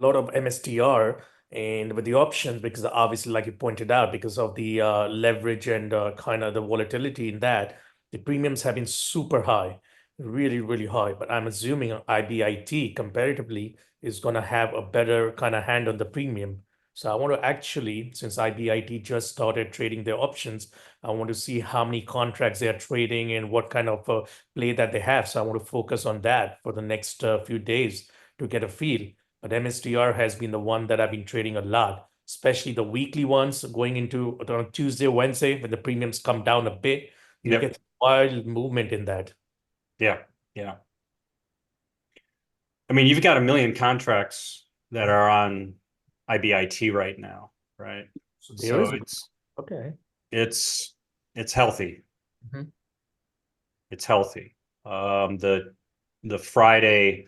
a lot of MSTR and with the options, because obviously, like you pointed out, because of the leverage and kind of the volatility in that, the premiums have been super high, really, really high. But I'm assuming IBIT comparatively is going to have a better kind of hand on the premium. So I want to actually, since IBIT just started trading their options, I want to see how many contracts they are trading and what kind of play that they have. So I want to focus on that for the next few days to get a feel. But MSTR has been the one that I've been trading a lot, especially the weekly ones going into on Tuesday, Wednesday, when the premiums come down a bit. You Yep. get wild movement in that. Yeah. Yeah. I mean, you've got a million contracts that are on IBIT right now, right? So there So is okay. it's it's healthy. Mhm. It's healthy. The Friday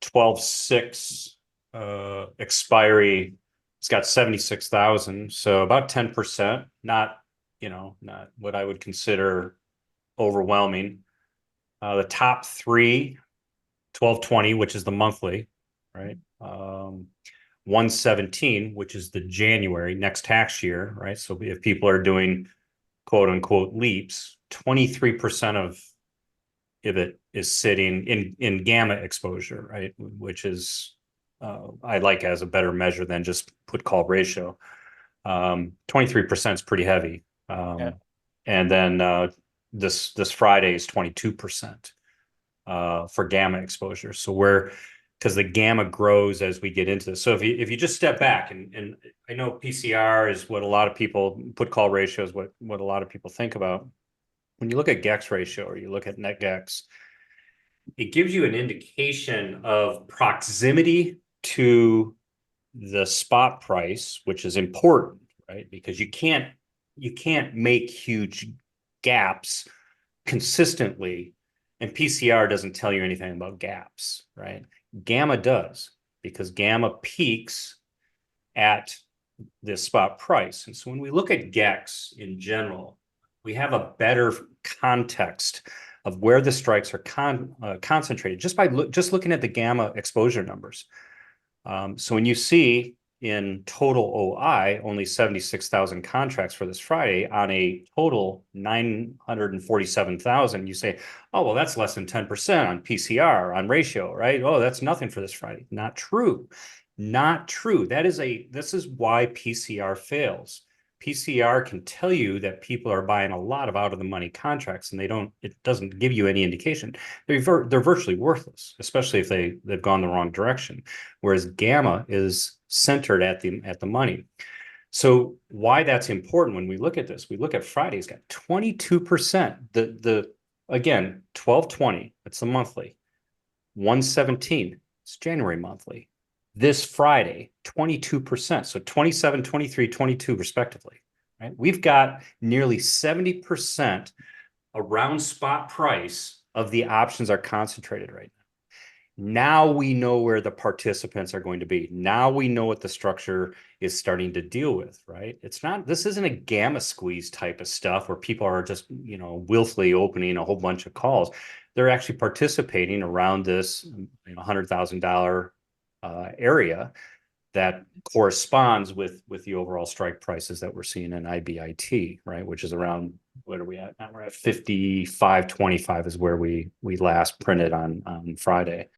12/6 expiry, it's got 76,000, so about 10%, not, not what I would consider overwhelming. The top three 12/20, which is the monthly, right? 117, which is the January next tax year, right? So if people are doing quote unquote leaps, 23% of IBIT is sitting in gamma exposure, right? Which is I like as a better measure than just put call ratio. 23% is pretty heavy. Yeah. And then this Friday is 22% for gamma exposure. So we're because the gamma grows as we get into this. So if you just step back and I know PCR is what a lot of people put call ratio is what a lot of people think about. When you look at GEX ratio or you look at net GEX, it gives you an indication of proximity to the spot price, which is important, right? Because you can't make huge gaps consistently, and PCR doesn't tell you anything about gaps, right? Gamma does, because gamma peaks at this spot price. And so when we look at GEX in general, we have a better context of where the strikes are concentrated just by just looking at the gamma exposure numbers. So when you see in total OI only 76,000 contracts for this Friday on a total 947,000, you say, oh, well, that's less than 10% on PCR, on ratio, right? Oh, that's nothing for this Friday. Not true. Not true. This is why PCR fails. PCR can tell you that people are buying a lot of out of the money contracts, and it doesn't give you any indication. They're virtually worthless, especially if they've gone the wrong direction. Whereas gamma is centered at the money. So why that's important when we look at this, we look at Friday's got 22%. The again, 12/20, that's the monthly. 117, it's January monthly. This Friday, 22%. So 27, 23, 22 respectively. Right? We've got nearly 70% around spot price of the options are concentrated right now. Now we know where the participants are going to be. Now we know what the structure is starting to deal with, right? This isn't a gamma squeeze type of stuff where people are just, willfully opening a whole bunch of calls. They're actually participating around this, $100,000 area that corresponds with the overall strike prices that we're seeing in IBIT, right? Which is around, what are we at now? We're at 55.25 is where we last printed on Friday.